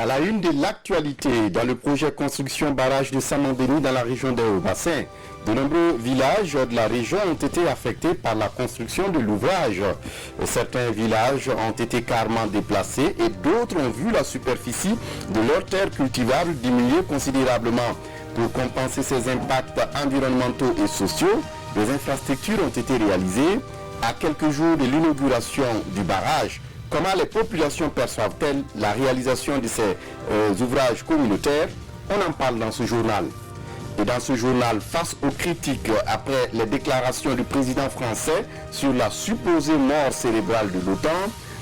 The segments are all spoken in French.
À la une de l'actualité, dans le projet construction barrage de Samandéni dans la région des Hauts-Bassins, de nombreux villages de la région ont été affectés par la construction de l'ouvrage. Certains villages ont été carrément déplacés et d'autres ont vu la superficie de leurs terres cultivables diminuer considérablement. Pour compenser ces impacts environnementaux et sociaux, des infrastructures ont été réalisées. À quelques jours de l'inauguration du barrage, comment les populations perçoivent-elles la réalisation de ces ouvrages communautaires? On en parle dans ce journal. Et dans ce journal, face aux critiques après les déclarations du président français sur la supposée mort cérébrale de l'OTAN,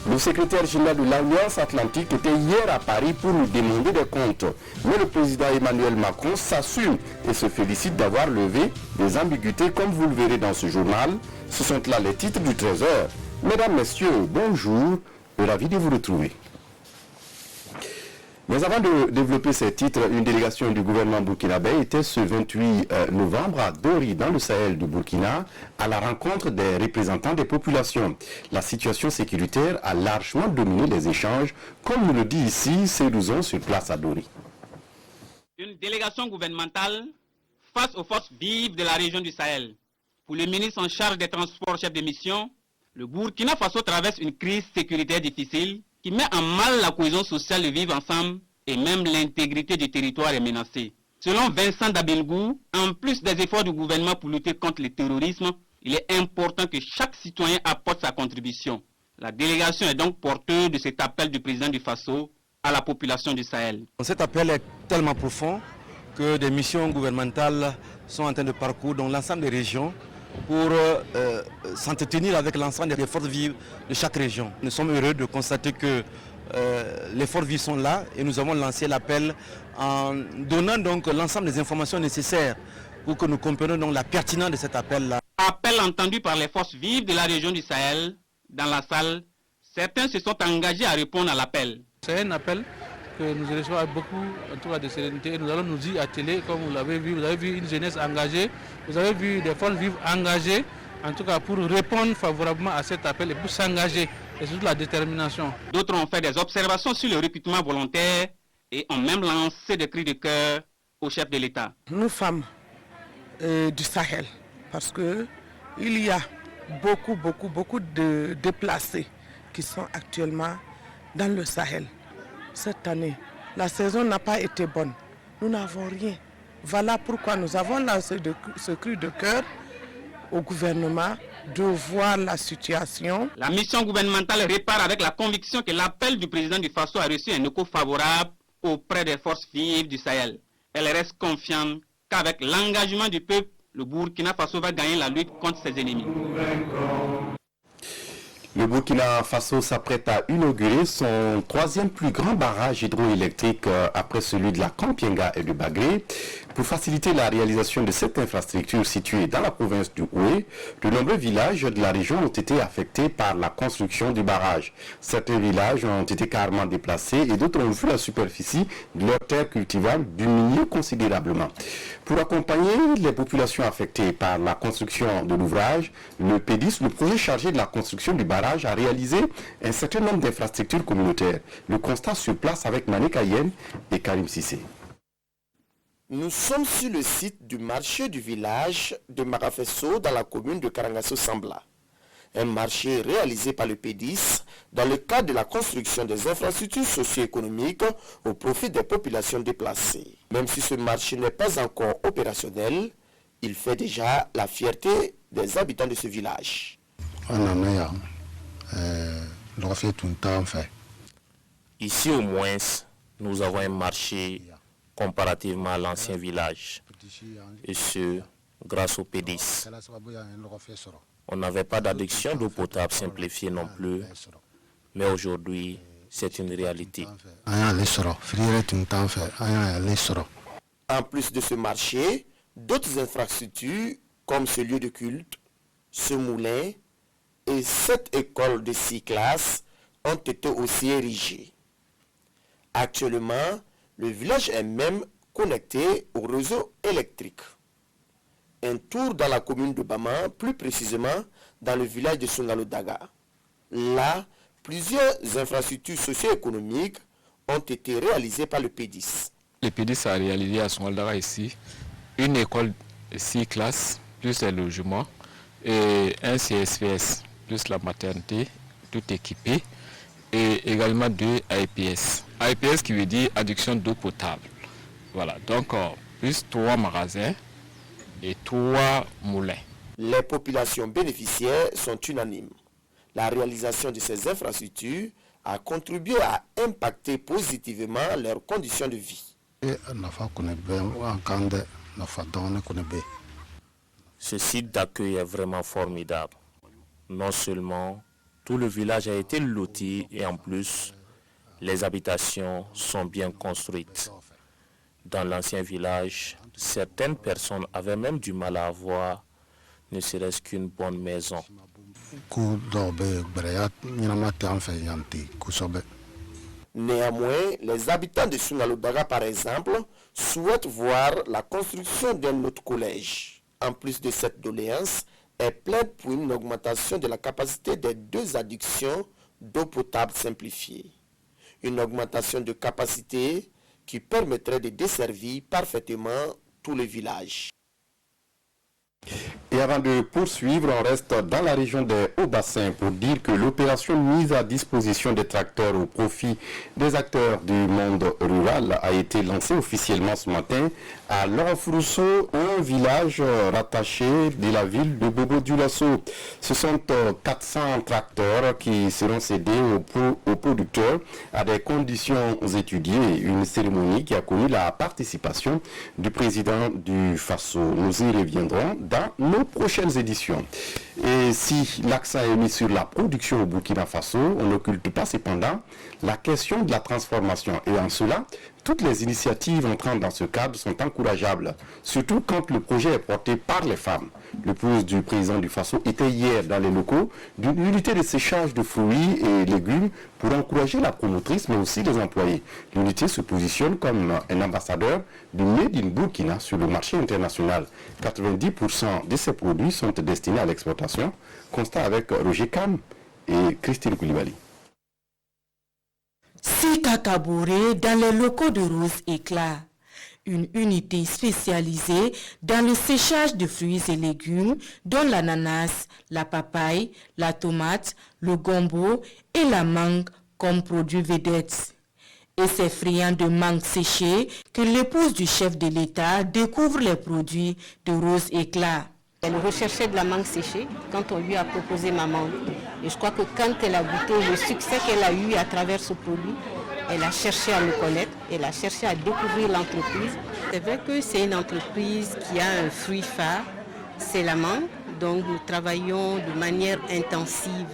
le secrétaire général de l'Alliance Atlantique était hier à Paris pour nous demander des comptes. Mais le président Emmanuel Macron s'assume et se félicite d'avoir levé des ambiguïtés comme vous le verrez dans ce journal. Ce sont là les titres du Trésor. Mesdames, Messieurs, bonjour. Ravi de vous retrouver. Mais avant de développer ces titres, une délégation du gouvernement burkinabé était ce 28 novembre à Dori, dans le Sahel du Burkina, à la rencontre des représentants des populations. La situation sécuritaire a largement dominé les échanges, comme nous le dit ici Cédouzon sur place à Dori. Une délégation gouvernementale face aux forces vives de la région du Sahel. Pour le ministre en charge des transports chef de mission, le Burkina Faso traverse une crise sécuritaire difficile qui met en mal la cohésion sociale de vivre ensemble et même l'intégrité du territoire est menacée. Selon Vincent Dabilgou, en plus des efforts du gouvernement pour lutter contre le terrorisme, il est important que chaque citoyen apporte sa contribution. La délégation est donc porteuse de cet appel du président du Faso à la population du Sahel. Cet appel est tellement profond que des missions gouvernementales sont en train de parcourir dans l'ensemble des régions pour s'entretenir avec l'ensemble des forces vives de chaque région. Nous sommes heureux de constater que les forces vives sont là et nous avons lancé l'appel en donnant donc l'ensemble des informations nécessaires pour que nous comprenions donc la pertinence de cet appel-là. Appel entendu par les forces vives de la région du Sahel. Dans la salle, certains se sont engagés à répondre à l'appel. C'est un appel que nous recevons avec beaucoup en tout cas de sérénité. Nous allons nous y atteler, comme vous l'avez vu. Vous avez vu une jeunesse engagée, vous avez vu des forces vives engagées, en tout cas pour répondre favorablement à cet appel et pour s'engager, et surtout la détermination. D'autres ont fait des observations sur le recrutement volontaire et ont même lancé des cris de cœur au chef de l'État. Nous femmes du Sahel, parce qu'il y a beaucoup de déplacés qui sont actuellement dans le Sahel. Cette année, la saison n'a pas été bonne. Nous n'avons rien. Voilà pourquoi nous avons lancé ce cri de cœur au gouvernement de voir la situation. La mission gouvernementale répare avec la conviction que l'appel du président du Faso a reçu un écho favorable auprès des forces vives du Sahel. Elle reste confiante qu'avec l'engagement du peuple, le Burkina Faso va gagner la lutte contre ses ennemis. Le Burkina Faso s'apprête à inaugurer son troisième plus grand barrage hydroélectrique après celui de la Kampienga et de Bagré. Pour faciliter la réalisation de cette infrastructure située dans la province du Houé, de nombreux villages de la région ont été affectés par la construction du barrage. Certains villages ont été carrément déplacés et d'autres ont vu la superficie de leurs terres cultivables diminuer considérablement. Pour accompagner les populations affectées par la construction de l'ouvrage, le PEDIS, le projet chargé de la construction du barrage, a réalisé un certain nombre d'infrastructures communautaires. Le constat sur place avec Manek Ayen et Karim Sissé. Nous sommes sur le site du marché du village de Marafesso dans la commune de Karangasso-Sambla. Un marché réalisé par le PEDIS dans le cadre de la construction des infrastructures socio-économiques au profit des populations déplacées. Même si ce marché n'est pas encore opérationnel, il fait déjà la fierté des habitants de ce village. Ici au moins, nous avons un marché comparativement à l'ancien village, et ce, grâce au PEDIS. On n'avait pas d'adduction d'eau potable simplifiée non plus, mais aujourd'hui, c'est une réalité. En plus de ce marché, d'autres infrastructures, comme ce lieu de culte, ce moulin et cette école de 6 classes, ont été aussi érigées. Actuellement, le village est même connecté au réseau électrique. Un tour dans la commune de Bama, plus précisément dans le village de Sungalo-Daga. Là, plusieurs infrastructures socio-économiques ont été réalisés par le PEDIS. Le PEDIS a réalisé à Sonaldara ici une école de 6 classes, plus les logements, et un CSVS, plus la maternité, tout équipé, et également 2 AIPS. AIPS qui veut dire adduction d'eau potable. Voilà, donc plus 3 magasins et 3 moulins. Les populations bénéficiaires sont unanimes. La réalisation de ces infrastructures a contribué à impacter positivement leurs conditions de vie. Ce site d'accueil est vraiment formidable. Non seulement tout le village a été loti et en plus, les habitations sont bien construites. Dans l'ancien village, certaines personnes avaient même du mal à avoir ne serait-ce qu'une bonne maison. Néanmoins, les habitants de Sunalodaga, par exemple, souhaitent voir la construction d'un autre collège. En plus de cette doléance, elle plaide pour une augmentation de la capacité des 2 addictions d'eau potable simplifiée. Une augmentation de capacité qui permettrait de desservir parfaitement tout le village. Et avant de poursuivre, on reste dans la région des Hauts-Bassins pour dire que l'opération mise à disposition des tracteurs au profit des acteurs du monde rural a été lancée officiellement ce matin à Lorofrusso, un village rattaché de la ville de Bobo-Dioulasso. Ce sont 400 tracteurs qui seront cédés aux producteurs à des conditions étudiées. Une cérémonie qui a connu la participation du président du FASO. Nous y reviendrons dans nos prochaines éditions. Et si l'accent est mis sur la production au Burkina Faso, on n'occulte pas cependant la question de la transformation. Et en cela, toutes les initiatives entrant dans ce cadre sont encourageables, surtout quand le projet est porté par les femmes. L'épouse du président du Faso était hier dans les locaux d'une unité de séchage de fruits et légumes pour encourager la promotrice, mais aussi les employés. L'unité se positionne comme un ambassadeur du Made in Burkina sur le marché international. 90% de ces produits sont destinés à l'exportation. Constat avec Roger Kam et Christine Koulibaly. Sika Kabouré dans les locaux de Rose Éclat, une unité spécialisée dans le séchage de fruits et légumes dont l'ananas, la papaye, la tomate, le gombo et la mangue comme produits vedettes. Et c'est friand de mangue séchée que l'épouse du chef de l'État découvre les produits de Rose Éclat. Elle recherchait de la mangue séchée quand on lui a proposé ma mangue. Et je crois que quand elle a goûté le succès qu'elle a eu à travers ce produit, elle a cherché à me connaître, elle a cherché à découvrir l'entreprise. C'est vrai que c'est une entreprise qui a un fruit phare, c'est la mangue. Donc nous travaillons de manière intensive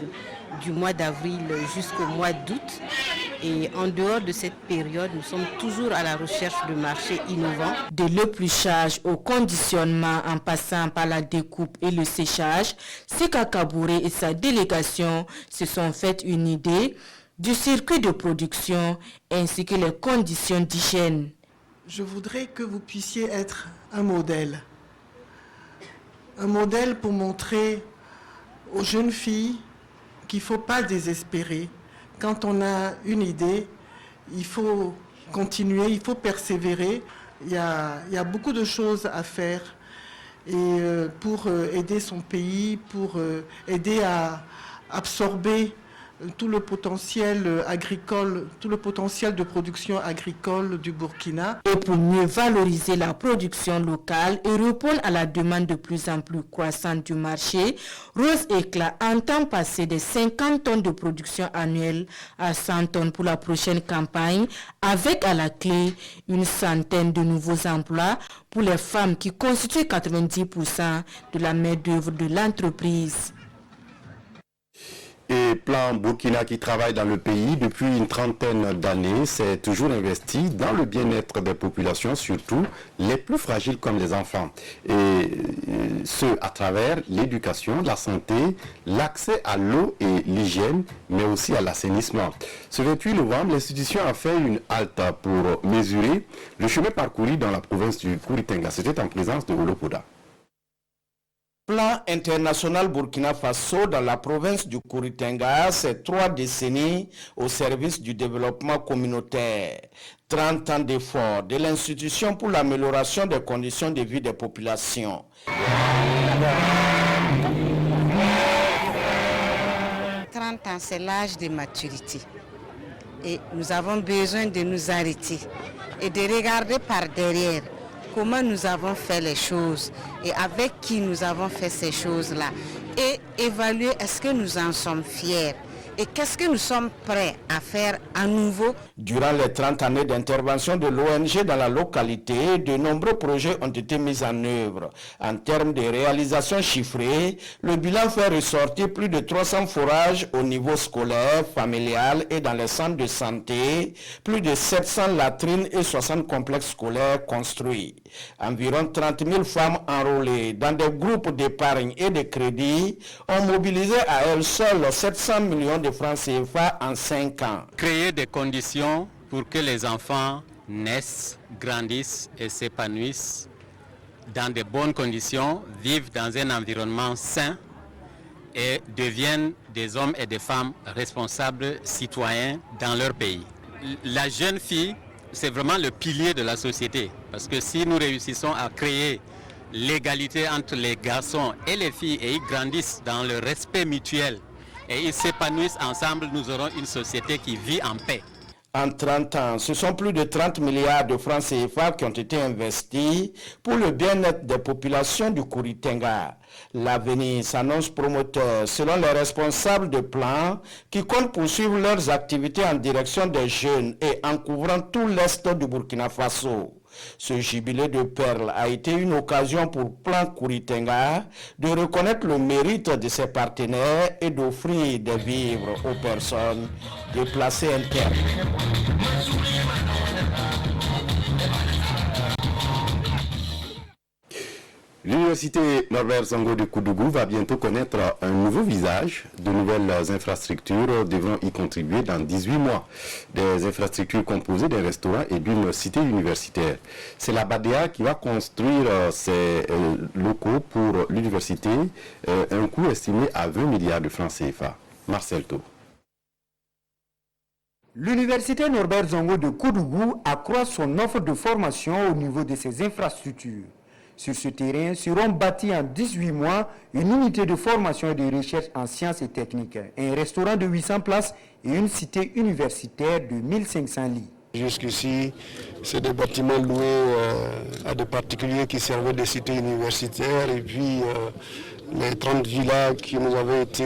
du mois d'avril jusqu'au mois d'août. Et en dehors de cette période, nous sommes toujours à la recherche de marchés innovants. De l'épluchage au conditionnement en passant par la découpe et le séchage, Sika Kabouré et sa délégation se sont fait une idée du circuit de production ainsi que les conditions d'hygiène. Je voudrais que vous puissiez être un modèle. Un modèle pour montrer aux jeunes filles qu'il ne faut pas désespérer. Quand on a une idée, il faut continuer, il faut persévérer. Il y a beaucoup de choses à faire et pour aider son pays, pour aider à absorber tout le potentiel agricole, tout le potentiel de production agricole du Burkina. Et pour mieux valoriser la production locale et répondre à la demande de plus en plus croissante du marché, Rose Éclat entend passer de 50 tonnes de production annuelle à 100 tonnes pour la prochaine campagne, avec à la clé une centaine de nouveaux emplois pour les femmes qui constituent 90% de la main-d'œuvre de l'entreprise. Et Plan Burkina, qui travaille dans le pays depuis une trentaine d'années, s'est toujours investi dans le bien-être des populations, surtout les plus fragiles comme les enfants. Et ce, à travers l'éducation, la santé, l'accès à l'eau et l'hygiène, mais aussi à l'assainissement. Ce 28 novembre, l'institution a fait une halte pour mesurer le chemin parcouru dans la province du Kouritenga. C'était en présence de Olopoda. Plan international Burkina Faso dans la province du Kouritenga, c'est 3 décennies au service du développement communautaire. 30 ans d'efforts de l'institution pour l'amélioration des conditions de vie des populations. 30 ans, c'est l'âge de maturité. Et nous avons besoin de nous arrêter et de regarder par derrière comment nous avons fait les choses et avec qui nous avons fait ces choses-là. Et évaluer est-ce que nous en sommes fiers et qu'est-ce que nous sommes prêts à faire à nouveau. Durant les 30 années d'intervention de l'ONG dans la localité, de nombreux projets ont été mis en œuvre. En termes de réalisation chiffrée, le bilan fait ressortir plus de 300 forages au niveau scolaire, familial et dans les centres de santé, plus de 700 latrines et 60 complexes scolaires construits. Environ 30 000 femmes enrôlées dans des groupes d'épargne et de crédit ont mobilisé à elles seules 700 millions de francs CFA en 5 ans. Créer des conditions pour que les enfants naissent, grandissent et s'épanouissent dans de bonnes conditions, vivent dans un environnement sain et deviennent des hommes et des femmes responsables citoyens dans leur pays. La jeune fille, c'est vraiment le pilier de la société parce que si nous réussissons à créer l'égalité entre les garçons et les filles et ils grandissent dans le respect mutuel et ils s'épanouissent ensemble, nous aurons une société qui vit en paix. En 30 ans, ce sont plus de 30 milliards de francs CFA qui ont été investis pour le bien-être des populations du Kouritenga. L'avenir s'annonce promoteur selon les responsables de plan qui comptent poursuivre leurs activités en direction des jeunes et en couvrant tout l'est du Burkina Faso. Ce jubilé de perles a été une occasion pour Plan Kouritenga de reconnaître le mérite de ses partenaires et d'offrir des vivres aux personnes déplacées internes. L'université Norbert Zongo de Koudougou va bientôt connaître un nouveau visage. De nouvelles infrastructures devront y contribuer dans 18 mois. Des infrastructures composées d'un restaurant et d'une cité universitaire. C'est la BADEA qui va construire ces locaux pour l'université, un coût estimé à 20 milliards de francs CFA. Marcel Thau. L'université Norbert Zongo de Koudougou accroît son offre de formation au niveau de ses infrastructures. Sur ce terrain seront bâtis en 18 mois une unité de formation et de recherche en sciences et techniques, un restaurant de 800 places et une cité universitaire de 1500 lits. Jusqu'ici, c'est des bâtiments loués à des particuliers qui servaient de cités universitaires et puis les 30 villas qui nous avaient été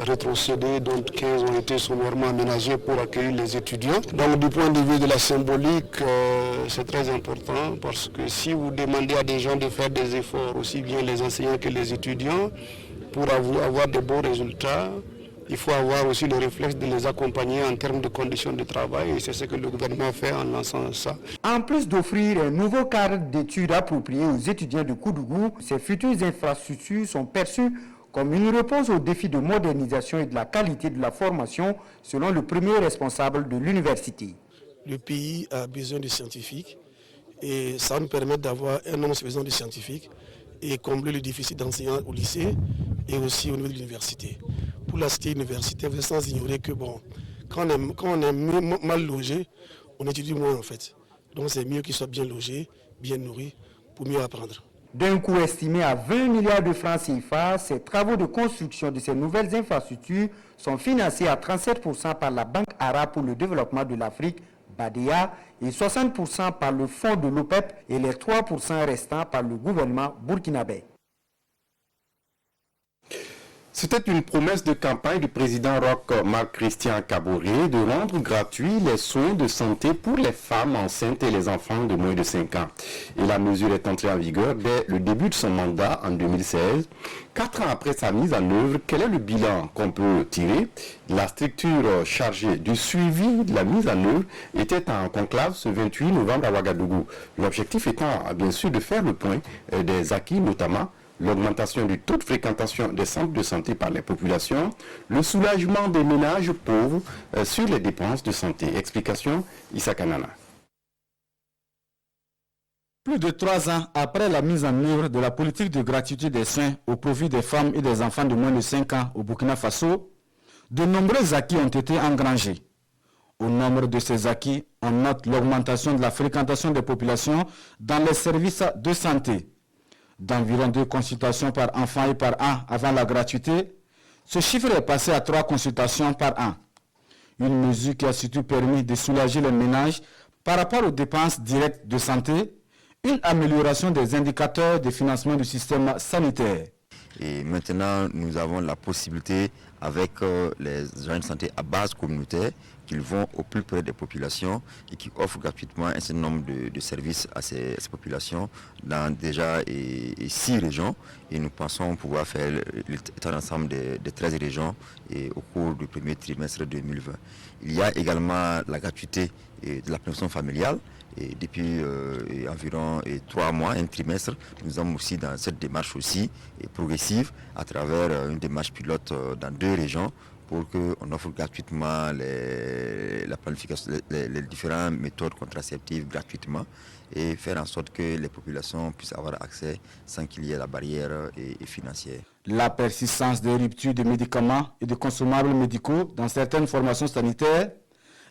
rétrocédées, dont 15 ont été sommairement aménagées pour accueillir les étudiants. Donc du point de vue de la symbolique, c'est très important parce que si vous demandez à des gens de faire des efforts, aussi bien les enseignants que les étudiants, pour avoir de bons résultats, il faut avoir aussi le réflexe de les accompagner en termes de conditions de travail et c'est ce que le gouvernement fait en lançant ça. En plus d'offrir un nouveau cadre d'études approprié aux étudiants de Koudougou, ces futures infrastructures sont perçues comme une réponse aux défis de modernisation et de la qualité de la formation selon le premier responsable de l'université. Le pays a besoin de scientifiques et ça nous permet d'avoir un nombre suffisant de scientifiques et combler le déficit d'enseignants au lycée et aussi au niveau de l'université. Pour la cité universitaire, vous êtes sans ignorer que quand on est mal logé, on étudie moins en fait. Donc c'est mieux qu'ils soient bien logés, bien nourris, pour mieux apprendre. D'un coût estimé à 20 milliards de francs CFA, ces travaux de construction de ces nouvelles infrastructures sont financés à 37% par la Banque arabe pour le développement de l'Afrique, BADEA, et 60% par le fonds de l'OPEP et les 3% restants par le gouvernement burkinabé. C'était une promesse de campagne du président Roch Marc-Christian Kaboré de rendre gratuits les soins de santé pour les femmes enceintes et les enfants de moins de 5 ans. Et la mesure est entrée en vigueur dès le début de son mandat en 2016. 4 ans après sa mise en œuvre, quel est le bilan qu'on peut tirer? La structure chargée du suivi de la mise en œuvre était en conclave ce 28 novembre à Ouagadougou. L'objectif étant bien sûr de faire le point des acquis, notamment l'augmentation du taux de fréquentation des centres de santé par les populations, le soulagement des ménages pauvres sur les dépenses de santé. Explication, Issa Kanana. Plus de 3 ans après la mise en œuvre de la politique de gratuité des soins au profit des femmes et des enfants de moins de 5 ans au Burkina Faso, de nombreux acquis ont été engrangés. Au nombre de ces acquis, on note l'augmentation de la fréquentation des populations dans les services de santé. D'environ 2 consultations par enfant et par an avant la gratuité, ce chiffre est passé à 3 consultations par an. Une mesure qui a surtout permis de soulager les ménages par rapport aux dépenses directes de santé, une amélioration des indicateurs de financement du système sanitaire. Et maintenant, nous avons la possibilité, avec les agents de santé à base communautaire, qu'ils vont au plus près des populations et qui offrent gratuitement un certain nombre de services à ces populations dans déjà 6 régions. Et nous pensons pouvoir faire l'état d'ensemble des 13 régions au cours du premier trimestre 2020. Il y a également la gratuité de la prévention familiale. Et depuis environ 3 mois, un trimestre, nous sommes aussi dans cette démarche aussi progressive à travers une démarche pilote dans 2 régions pour qu'on offre gratuitement la planification, les différentes méthodes contraceptives gratuitement et faire en sorte que les populations puissent avoir accès sans qu'il y ait la barrière financière. La persistance des ruptures de médicaments et de consommables médicaux dans certaines formations sanitaires,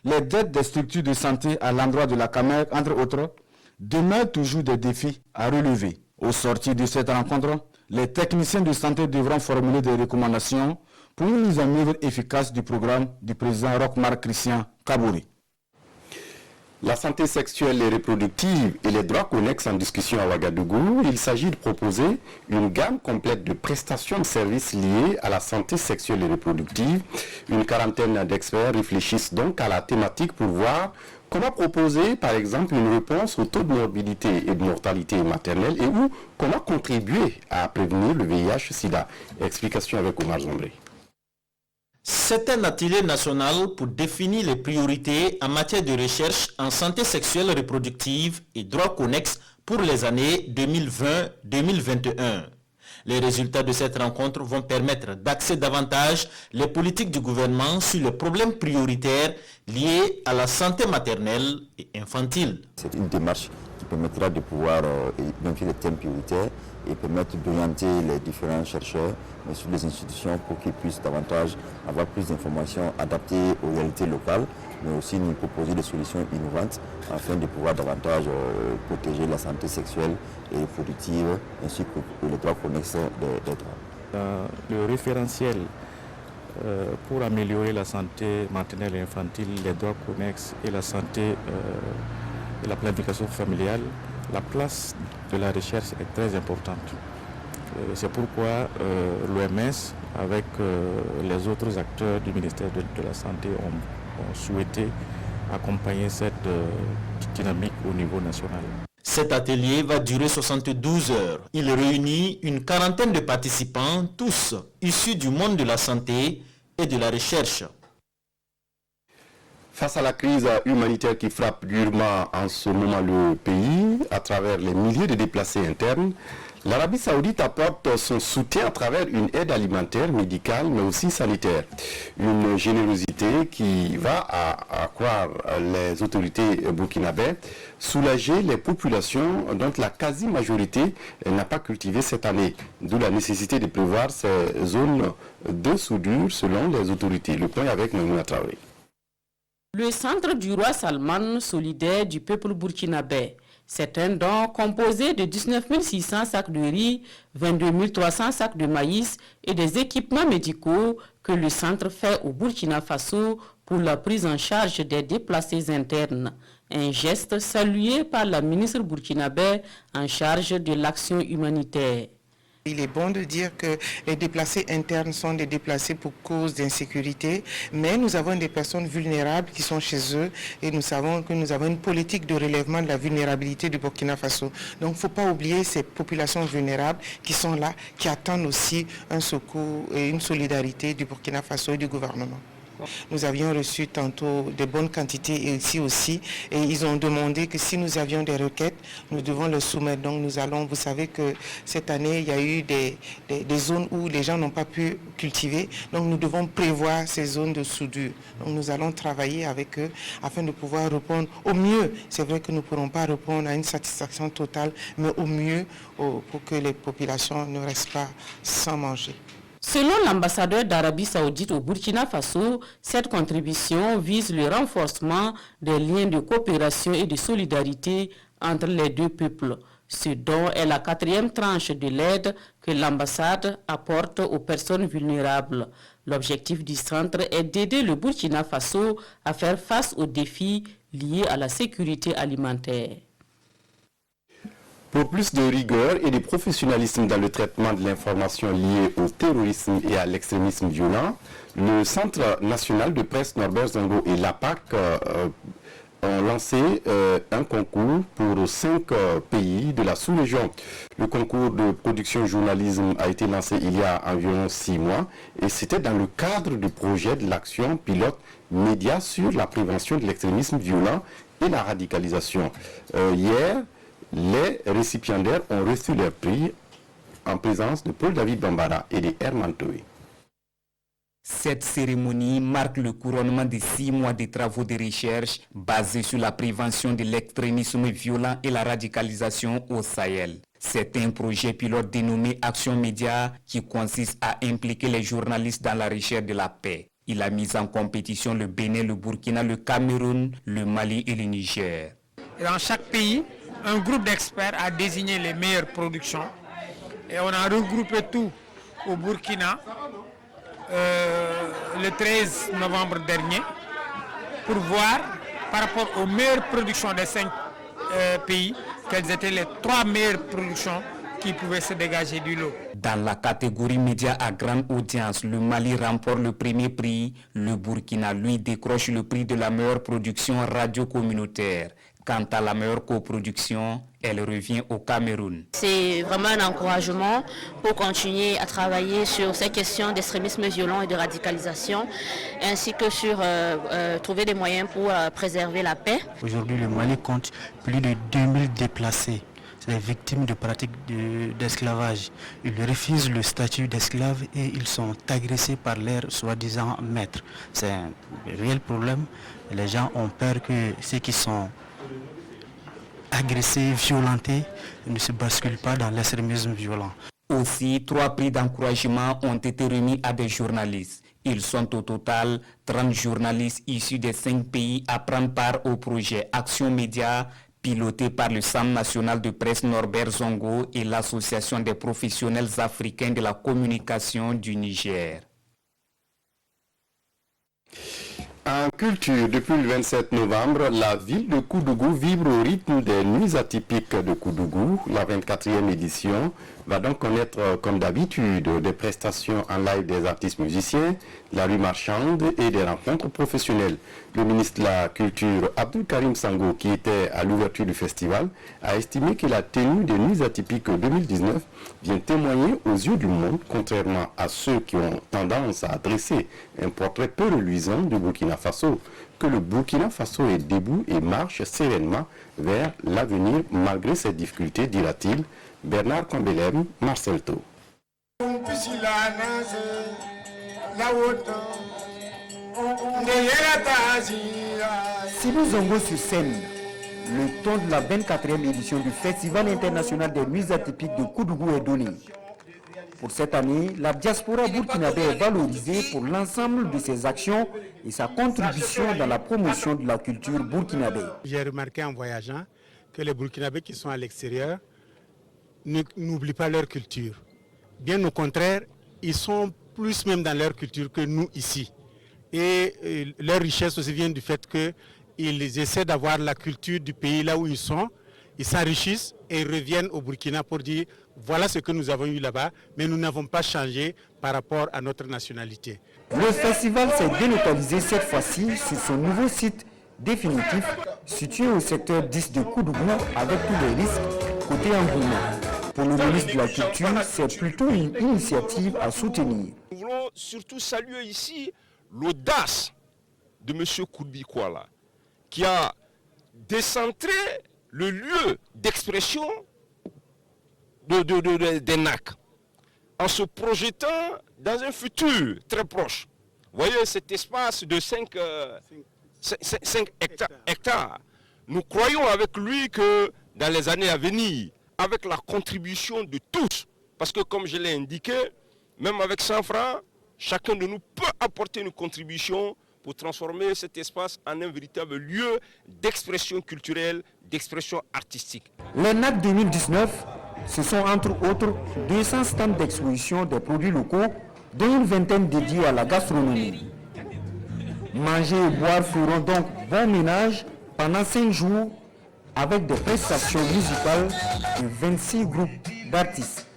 les dettes des structures de santé à l'endroit de la Camer, entre autres, demeurent toujours des défis à relever. Au sortir de cette rencontre, les techniciens de santé devront formuler des recommandations pour une mise en œuvre efficace du programme du président Roch-Marc Christian Kabouri. La santé sexuelle et reproductive et les droits connexes en discussion à Ouagadougou, il s'agit de proposer une gamme complète de prestations de services liées à la santé sexuelle et reproductive. Une quarantaine d'experts réfléchissent donc à la thématique pour voir comment proposer, par exemple, une réponse au taux de morbidité et de mortalité maternelle et ou comment contribuer à prévenir le VIH-Sida. Explication avec Omar Zombré. C'est un atelier national pour définir les priorités en matière de recherche en santé sexuelle reproductive et droits connexes pour les années 2020-2021. Les résultats de cette rencontre vont permettre d'axer davantage les politiques du gouvernement sur les problèmes prioritaires liés à la santé maternelle et infantile. C'est une démarche qui permettra de pouvoir identifier les thèmes prioritaires et permettre d'orienter les différents chercheurs mais sur les institutions pour qu'ils puissent davantage avoir plus d'informations adaptées aux réalités locales, mais aussi nous proposer des solutions innovantes afin de pouvoir davantage protéger la santé sexuelle et reproductive ainsi que les droits connexes des droits. Le référentiel pour améliorer la santé maternelle et infantile, les droits connexes et la santé et la planification familiale, la place de la recherche est très importante. C'est pourquoi l'OMS, avec les autres acteurs du ministère de la Santé, ont souhaité accompagner cette dynamique au niveau national. Cet atelier va durer 72 heures. Il réunit une quarantaine de participants, tous issus du monde de la santé et de la recherche. Face à la crise humanitaire qui frappe durement en ce moment le pays, à travers les milliers de déplacés internes, l'Arabie Saoudite apporte son soutien à travers une aide alimentaire, médicale, mais aussi sanitaire. Une générosité qui va, à croire les autorités burkinabées, soulager les populations dont la quasi-majorité n'a pas cultivé cette année. D'où la nécessité de prévoir ces zones de soudure selon les autorités. Le point avec Maimouna Traoré. Le centre du roi Salman, solidaire du peuple burkinabé. C'est un don composé de 19 600 sacs de riz, 22 300 sacs de maïs et des équipements médicaux que le centre fait au Burkina Faso pour la prise en charge des déplacés internes. Un geste salué par la ministre burkinabé en charge de l'action humanitaire. Il est bon de dire que les déplacés internes sont des déplacés pour cause d'insécurité, mais nous avons des personnes vulnérables qui sont chez eux et nous savons que nous avons une politique de relèvement de la vulnérabilité du Burkina Faso. Donc il ne faut pas oublier ces populations vulnérables qui sont là, qui attendent aussi un secours et une solidarité du Burkina Faso et du gouvernement. Nous avions reçu tantôt de bonnes quantités et ici aussi, et ils ont demandé que si nous avions des requêtes, nous devons le soumettre. Donc nous allons, vous savez que cette année, il y a eu des zones où les gens n'ont pas pu cultiver, donc nous devons prévoir ces zones de soudure. Donc nous allons travailler avec eux afin de pouvoir répondre au mieux. C'est vrai que nous ne pourrons pas répondre à une satisfaction totale, mais au mieux pour que les populations ne restent pas sans manger. Selon l'ambassadeur d'Arabie Saoudite au Burkina Faso, cette contribution vise le renforcement des liens de coopération et de solidarité entre les deux peuples, ce dont est la 4e tranche de l'aide que l'ambassade apporte aux personnes vulnérables. L'objectif du centre est d'aider le Burkina Faso à faire face aux défis liés à la sécurité alimentaire. Pour plus de rigueur et de professionnalisme dans le traitement de l'information liée au terrorisme et à l'extrémisme violent, le Centre national de presse Norbert Zongo et l'APAC ont lancé un concours pour 5 pays de la sous-région. Le concours de production journalisme a été lancé il y a environ 6 mois et c'était dans le cadre du projet de l'action pilote média sur la prévention de l'extrémisme violent et la radicalisation. Hier, les récipiendaires ont reçu leur prix en présence de Paul-David Bambara et de Herman Toé. Cette cérémonie marque le couronnement de 6 mois de travaux de recherche basés sur la prévention de l'extrémisme violent et la radicalisation au Sahel. C'est un projet pilote dénommé Action Média qui consiste à impliquer les journalistes dans la recherche de la paix. Il a mis en compétition le Bénin, le Burkina, le Cameroun, le Mali et le Niger. Dans chaque pays, un groupe d'experts a désigné les meilleures productions et on a regroupé tout au Burkina le 13 novembre dernier pour voir par rapport aux meilleures productions des 5 pays quelles étaient les 3 meilleures productions qui pouvaient se dégager du lot. Dans la catégorie médias à grande audience, le Mali remporte le premier prix, le Burkina lui décroche le prix de la meilleure production radio communautaire. Quant à la meilleure coproduction, elle revient au Cameroun. C'est vraiment un encouragement pour continuer à travailler sur ces questions d'extrémisme violent et de radicalisation, ainsi que sur trouver des moyens pour préserver la paix. Aujourd'hui, le Mali compte plus de 2000 déplacés. C'est des victimes de pratiques d'esclavage. Ils refusent le statut d'esclave et ils sont agressés par leurs soi-disant maîtres. C'est un réel problème. Les gens ont peur que ceux qui sont agressés, violentés, ne se basculent pas dans l'extrémisme violent. Aussi, 3 prix d'encouragement ont été remis à des journalistes. Ils sont au total 30 journalistes issus des 5 pays à prendre part au projet Action Média, piloté par le Centre national de presse Norbert Zongo et l'Association des professionnels africains de la communication du Niger. En culture, depuis le 27 novembre, la ville de Koudougou vibre au rythme des nuits atypiques de Koudougou. La 24e édition va donc connaître, comme d'habitude, des prestations en live des artistes musiciens, la rue marchande et des rencontres professionnelles. Le ministre de la Culture, Abdul Karim Sango, qui était à l'ouverture du festival, a estimé que la tenue des nuits atypiques 2019 vient témoigner aux yeux du monde, contrairement à ceux qui ont tendance à dresser un portrait peu reluisant du Burkina Faso, que le Burkina Faso est debout et marche sereinement vers l'avenir malgré ses difficultés, dira-t-il. Bernard Kambelem, Marcel Tau. Sibou Zongo sur scène, le ton de la 24e édition du Festival international des nuits atypiques de Koudougou est donné. Pour cette année, la diaspora burkinabé est valorisée pour l'ensemble de ses actions et sa contribution dans la promotion de la culture burkinabé. J'ai remarqué en voyageant que les Burkinabés qui sont à l'extérieur n'oublient pas leur culture. Bien au contraire, ils sont plus même dans leur culture que nous ici. Et leur richesse aussi vient du fait qu'ils essaient d'avoir la culture du pays là où ils sont, ils s'enrichissent et ils reviennent au Burkina pour dire voilà ce que nous avons eu là-bas, mais nous n'avons pas changé par rapport à notre nationalité. Le festival s'est délocalisé cette fois-ci sur son nouveau site définitif, situé au secteur 10 de Koudougou, avec tous les risques côté engouement. Pour le ministre de la Culture, c'est plutôt une initiative à soutenir. Nous voulons surtout saluer ici l'audace de M. Kourbi Kouala, qui a décentré le lieu d'expression des NAC, en se projetant dans un futur très proche. Vous voyez cet espace de 5 hectares. Nous croyons avec lui que dans les années à venir, avec la contribution de tous, parce que comme je l'ai indiqué, même avec 100 francs, chacun de nous peut apporter une contribution pour transformer cet espace en un véritable lieu d'expression culturelle, d'expression artistique. Les NAC 2019, ce sont entre autres 200 stands d'exposition des produits locaux, dont une vingtaine dédiés à la gastronomie. Manger et boire feront donc bon ménage pendant 5 jours avec des prestations musicales de 26 groupes d'artistes.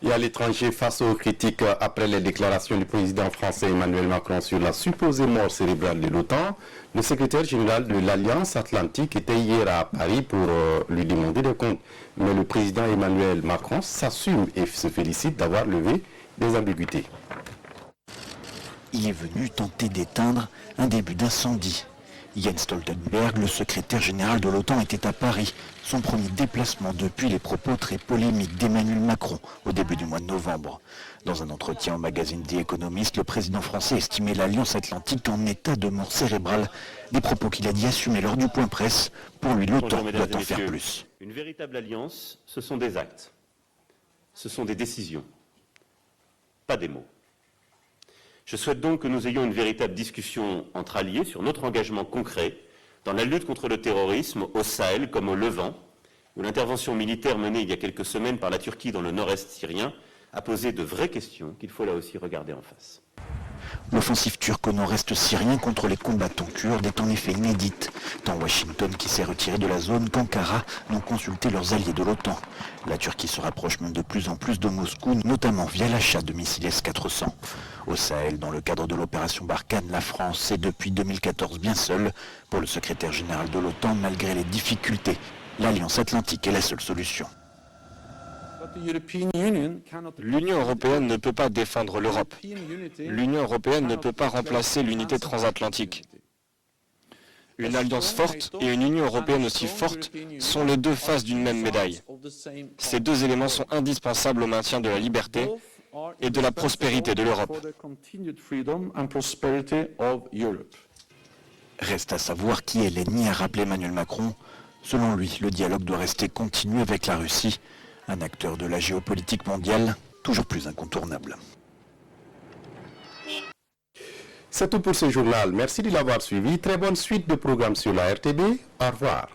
Et à l'étranger, face aux critiques après les déclarations du président français Emmanuel Macron sur la supposée mort cérébrale de l'OTAN, le secrétaire général de l'Alliance Atlantique était hier à Paris pour lui demander des comptes. Mais le président Emmanuel Macron s'assume et se félicite d'avoir levé des ambiguïtés. Il est venu tenter d'éteindre un début d'incendie. Jens Stoltenberg, le secrétaire général de l'OTAN, était à Paris, son premier déplacement depuis les propos très polémiques d'Emmanuel Macron au début du mois de novembre. Dans un entretien au magazine The Economist, le président français estimait l'Alliance Atlantique en état de mort cérébrale, des propos qu'il a dit assumer lors du point presse. Pour lui, l'OTAN doit en faire plus. Une véritable alliance, ce sont des actes, ce sont des décisions, pas des mots. Je souhaite donc que nous ayons une véritable discussion entre alliés sur notre engagement concret dans la lutte contre le terrorisme au Sahel comme au Levant, où l'intervention militaire menée il y a quelques semaines par la Turquie dans le nord-est syrien a posé de vraies questions qu'il faut là aussi regarder en face. L'offensive turque au nord-est syrien contre les combattants kurdes est en effet inédite, tant Washington, qui s'est retiré de la zone, qu'Ankara n'ont consulté leurs alliés de l'OTAN. La Turquie se rapproche même de plus en plus de Moscou, notamment via l'achat de missiles S-400. Au Sahel, dans le cadre de l'opération Barkhane, la France est depuis 2014 bien seule. Pour le secrétaire général de l'OTAN, malgré les difficultés, l'Alliance Atlantique est la seule solution. L'Union européenne ne peut pas défendre l'Europe. L'Union européenne ne peut pas remplacer l'unité transatlantique. Une alliance forte et une Union européenne aussi forte sont les deux faces d'une même médaille. Ces deux éléments sont indispensables au maintien de la liberté et de la prospérité de l'Europe. Reste à savoir qui est l'ennemi, a rappelé Emmanuel Macron. Selon lui, le dialogue doit rester continu avec la Russie, un acteur de la géopolitique mondiale toujours plus incontournable. C'est tout pour ce journal. Merci de l'avoir suivi. Très bonne suite de programmes sur la RTB. Au revoir.